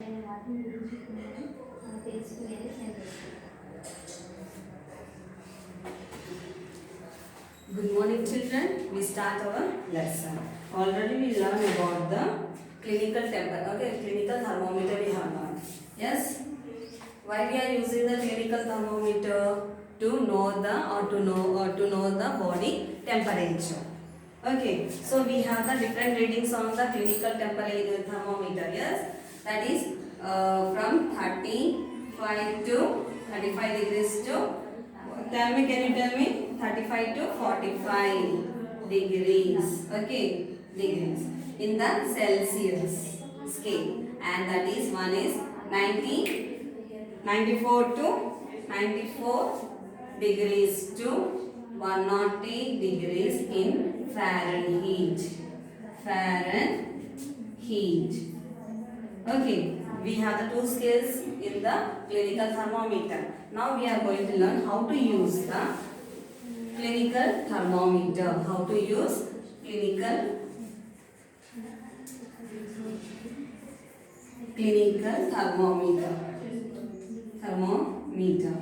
వాటిని గురించి మనం తెలుసుకునేది చేస్తాం. Good morning, children. We start our lesson. Already we learned about the clinical temperature. Okay, clinical thermometer we have learned. Yes. Why we are using the clinical thermometer? To know the body temperature. Okay. So we have the different readings on the clinical temperature thermometer. Yes. That is from 35 to 35 degrees to. Tell me, can you tell me? 35 to 45 degrees. Okay, degrees in the Celsius scale, and that is one is 94 to 94 degrees to 108 degrees in Fahrenheit. Fahrenheit. Okay, we have the two scales in the clinical thermometer. Now we are going to learn how to use the clinical thermometer. How to use clinical thermometer. Thermometer.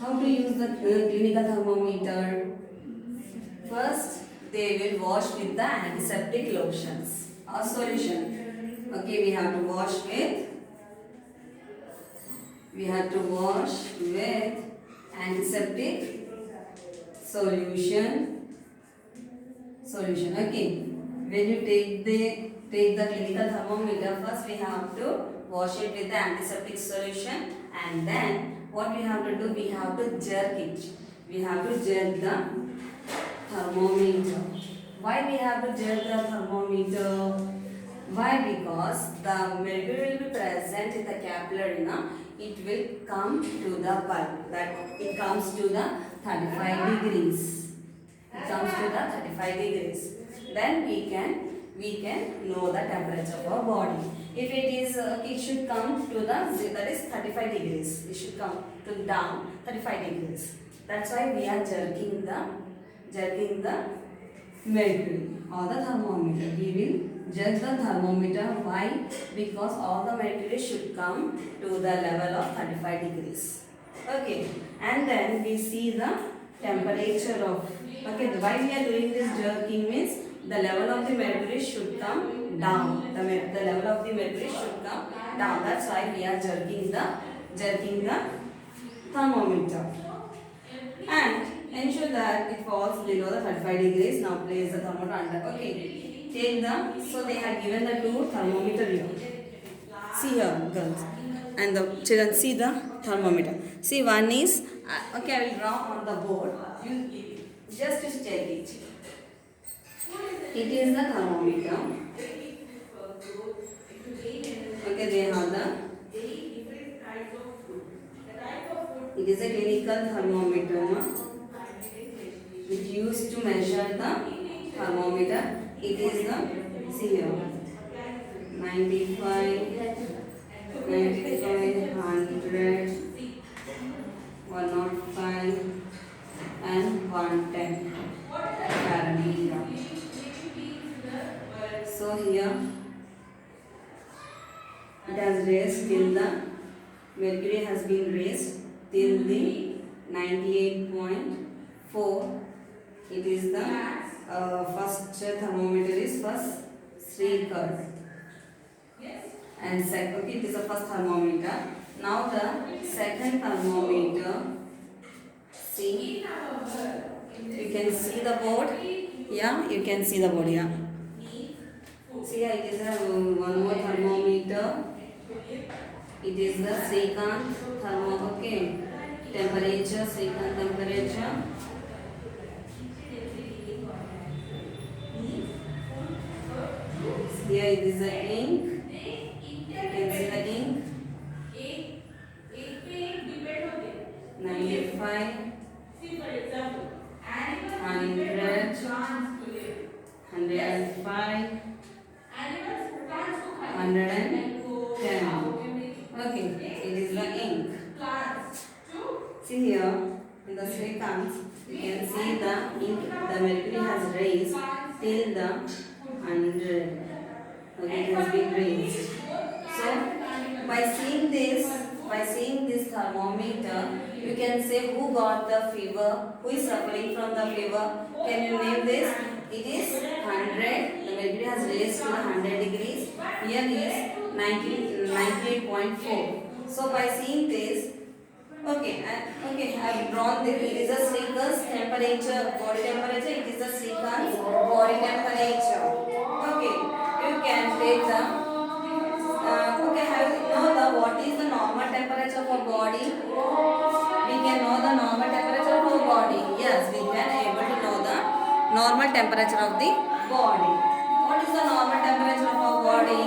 How to use the clinical thermometer? First, they will wash with the antiseptic lotions or solution. Okay, we have to wash with antiseptic solution. Okay, when you take the clinical thermometer, first we have to wash it with the antiseptic solution, and then what we have to do, we have to jerk it. We have to jerk the thermometer. Why we have to jerk the thermometer? Why? Because the mercury will be present in the capillary. It will come to the bulb. That it comes to the 35 degrees. It comes to the 35 degrees. Then we can know the temperature of our body. If it is, it should come to the, that is 35 degrees. It should come to down 35 degrees. That's why we are jerking the mercury or the thermometer. We will jerk the thermometer. Why? Because all the mercury should come to the level of 35 degrees. Okay, and then we see the temperature of. Okay, why we are doing this jerking means the level of the mercury should come down. The level of the mercury should come down. That's why we are jerking the thermometer. And ensure that it falls below the 35 degrees. Now place the thermometer under. Okay. Take the, so they have given the two thermometer here. See here, girls. And the children, see the thermometer. See, one is, okay, I will draw on the board. You just check it. It is the thermometer. Okay, they have the, it is a clinical thermometer which used to measure the thermometer. It is the, see here, 95, 100, 105 and 110 Fahrenheit. So here it has raised till the mercury has been raised till the 98.4. It is the first thermometer is first Srikar. And second, okay, it is the first thermometer. Now the second thermometer. See, you can see the board. Yeah, you can see the board. Yeah. See, it is a one more thermometer. It is the Srikant thermometer. Okay, temperature, Srikant temperature. Here it is the ink. You can see the ink. 95, 100, 105, 110. Okay, it is the ink. See here, in the Srikant, you can see the ink, the mercury has raised till the 100. Okay, it has been raised. So by seeing this thermometer, you can say who got the fever, who is suffering from the fever. Can you name this? It is 100. The mercury has raised to 100 degrees. Here is 98.4. So by seeing this, okay, I have drawn this. It is a Srikan's temperature, body temperature. It is a Srikan's body temperature. Okay, you can take the. Okay, have you know the what is the normal temperature of a body? We can know the normal temperature of a body. Yes, we can able to know the normal temperature of the body. What is the normal temperature of a body?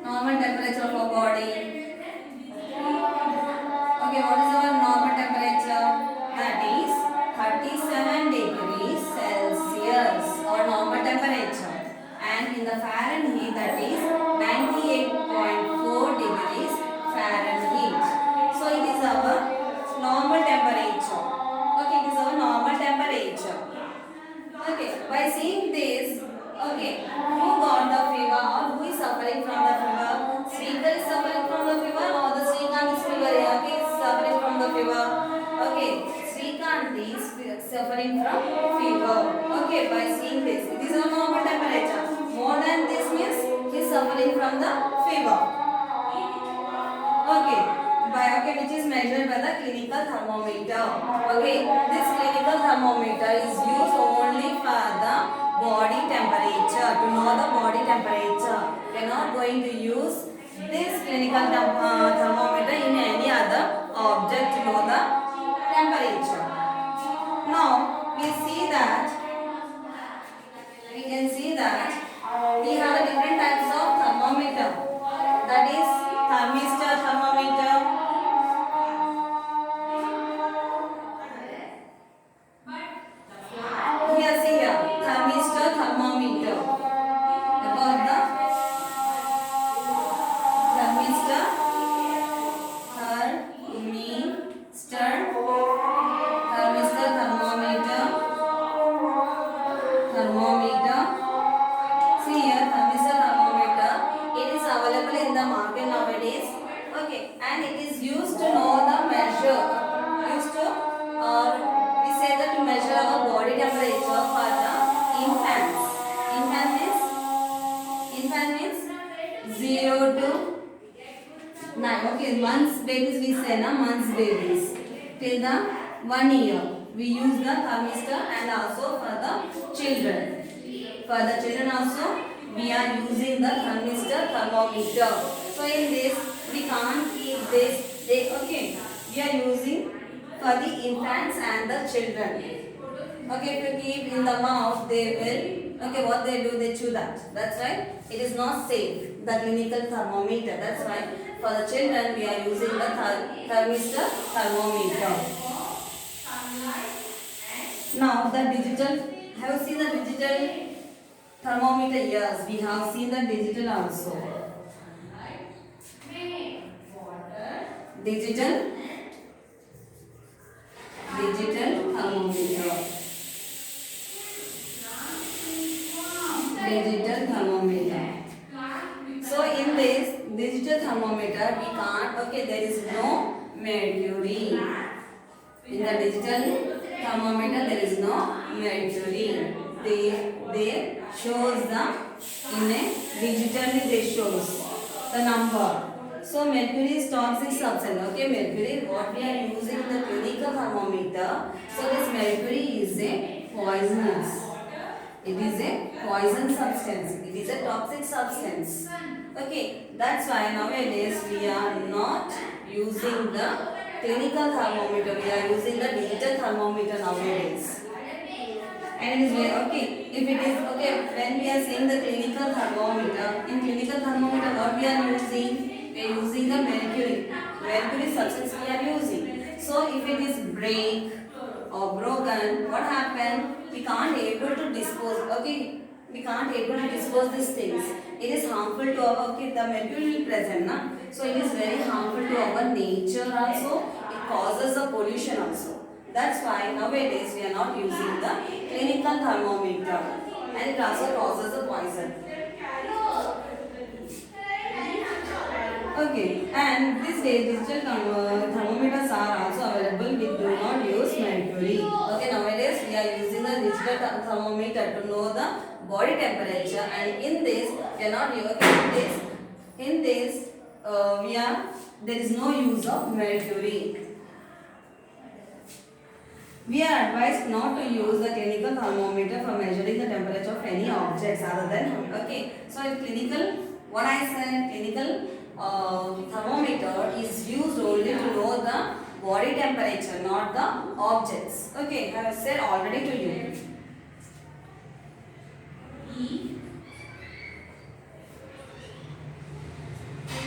Normal temperature of a body. Okay, what is our normal temperature? That is 37 degrees Celsius or normal temperature. And in the Fahrenheit, that is 98.4 degrees Fahrenheit. So it is our normal temperature. Okay, it is our normal temperature. Okay, by seeing this, okay, who got the fever or who is suffering from the fever? Srikar is suffering from the fever or the Srikant is fever? Okay, is suffering from the fever. Okay, Srikant is suffering from fever. Okay, by seeing this, it is our normal temperature. More than this means he is suffering from the fever. Okay, which is measured by the clinical thermometer. Okay, this clinical thermometer is used only for the body temperature, to know the body temperature. We are not going to use this clinical thermometer in any other object to know the temperature. Now we can see that we have different types of thermometer. That is thermistor thermometer. Here, see here, thermistor thermometer. About the thermistor, thermometer. See here, thermistor thermometer. It is available in the market nowadays. Okay, and it is used to know the measure. We say that to measure our body temperature for the infants. Infant means 0 to 9. Okay, months babies we say na, months babies. Till the 1 year. We use the thermistor and also for the children. For the children also we are using the thermistor thermometer. So in this we can't keep this. Okay, we are using for the infants and the children. Okay, if you keep in the mouth, they will, okay, what they do, they chew that. That's why it is not safe, the clinical thermometer. That's why for the children we are using the thermistor thermometer. Now the digital, have you seen the digital thermometer? Yes, we have seen the digital also. Digital thermometer. Digital thermometer. So in this digital thermometer we can't, okay, there is no mercury. In the digital thermometer there is no mercury. They shows the, in a digitally they shows the number. So mercury is toxic substance. Okay, mercury, what we are using in the clinical thermometer. So this mercury is a poisonous. It is a poison substance. It is a toxic substance. Okay, that's why nowadays we are not using the clinical thermometer. We are using the digital thermometer nowadays. And it is very, okay, if it is, okay, when we are saying the clinical thermometer, in clinical thermometer what we are using? We are using the mercury substance we are using. So if it is break or broken, what happened? We can't able to dispose, okay, we can't able to dispose these things. It is harmful to our, okay, the mercury will present, na? So it is very harmful to our nature also. It causes a pollution also. That's why nowadays we are not using the clinical thermometer, and it also causes a poison. Okay, and these days digital thermometers are also available. We do not use mercury. Okay, nowadays we are using the digital thermometer to know the body temperature, and in this cannot use. Okay, in this we are there is no use of mercury. We are advised not to use the clinical thermometer for measuring the temperature of any objects other than, okay. So in clinical, what I said, clinical thermometer is used only to know the body temperature, not the objects. Okay, I have said already to you.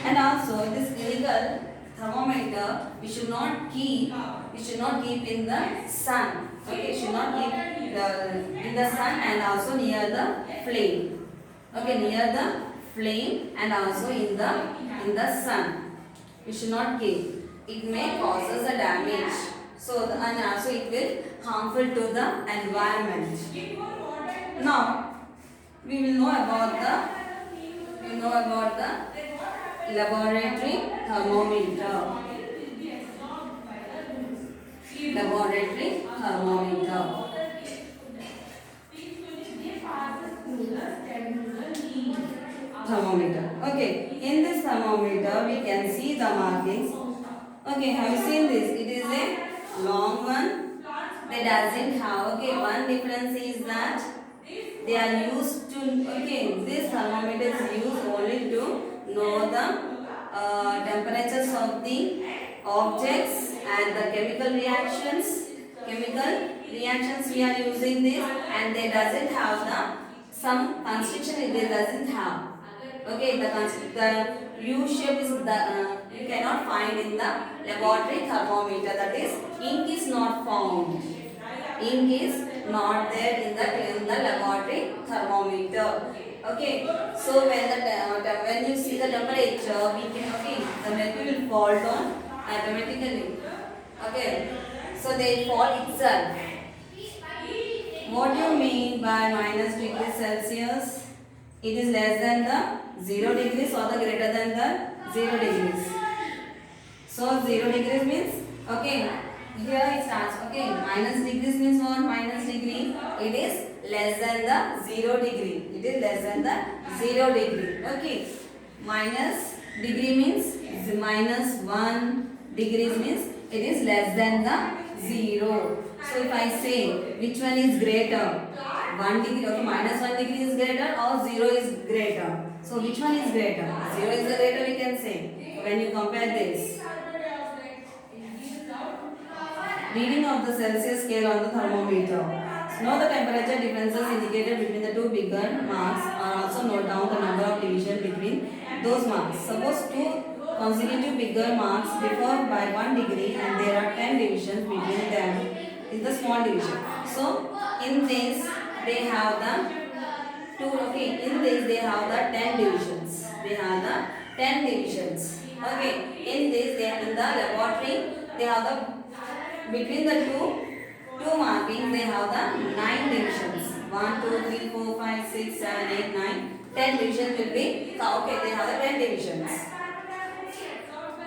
And also this clinical thermometer we should not keep in the sun. Okay, should not keep in the sun and also near the flame. Okay, near the flame and also in the sun. We should not keep. It may causes a damage. So and also it will harmful to the environment. Now we will know about the laboratory thermometer. Laboratory thermometer. Thermometer. Okay, in this thermometer we can see the markings. Okay, have you seen this? It is a long one. That doesn't have. Okay, one difference is that they are used to. Okay, this thermometer is used only to know the temperatures of the objects and the chemical reactions. Chemical reactions we are using this, and they doesn't have the some constriction. It doesn't have. Okay, the U shape is the you cannot find in the laboratory thermometer. That is, ink is not found. Ink is not there in the laboratory thermometer. Okay, so when you see the temperature, we can the mercury will fall down automatically. Okay, so they fall itself. What do you mean by minus degrees Celsius? It is less than the 0 degrees or the greater than the 0 degrees. So 0 degrees means, okay, here it starts. Okay, minus degrees means what? Minus degree. It is less than the 0 degree. It is less than the 0 degree. Okay, minus degree means minus 1 degrees means it is less than the 0. So if I say which one is greater, 1 degree, okay, minus 1 degree is greater or 0 is greater. So which one is greater? 0 is the greater, we can say. When you compare this. Reading of the Celsius scale on the thermometer. Note the temperature differences indicated between the two bigger marks, or also note down the number of divisions between those marks. Suppose two consecutive bigger marks differ by 1 degree and there are 10 divisions between them in the small division. So in this they have the in this they have the 10 divisions. They have the 10 divisions. Okay, in this they in the laboratory they have the between the two markings they have the 9 divisions. 1, 2, 3, 4, 5, 6, 7, 8, 9. 10 divisions will be okay. They have the 10 divisions.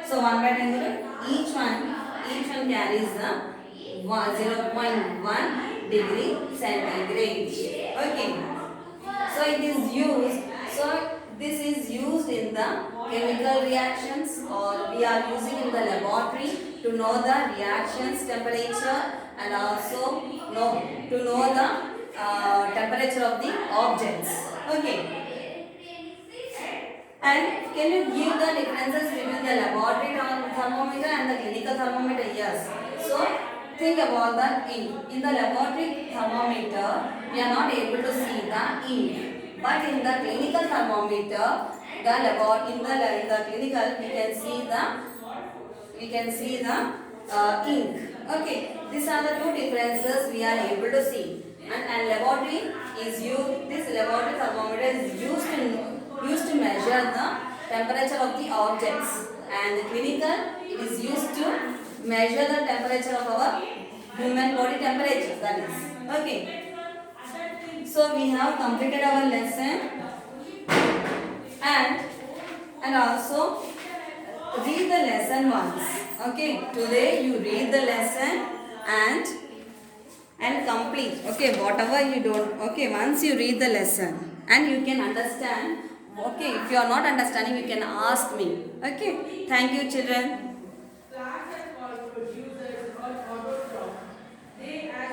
So 1 by 10, each one carries the 0.1 degree centigrade. Okay. So it is used. So this is used in the chemical reactions, or we are using in the laboratory to know the reactions temperature and also to know the temperature of the objects. Okay. And can you give the differences between the laboratory thermometer and the clinical thermometer? Yes. So think about the ink. In the laboratory thermometer, we are not able to see the ink. But in the clinical thermometer, in the clinical we can see the ink. Okay, these are the two differences we are able to see. And laboratory is used. This laboratory thermometer is used to measure the temperature of the objects, and the clinical is used to measure the temperature of our human body temperature. That is okay. So we have completed our lesson, and also read the lesson once. Okay, today you read the lesson and complete. Okay, whatever you don't. Okay, once you read the lesson and you can understand. Okay, if you are not understanding, you can ask me. Okay, thank you, children.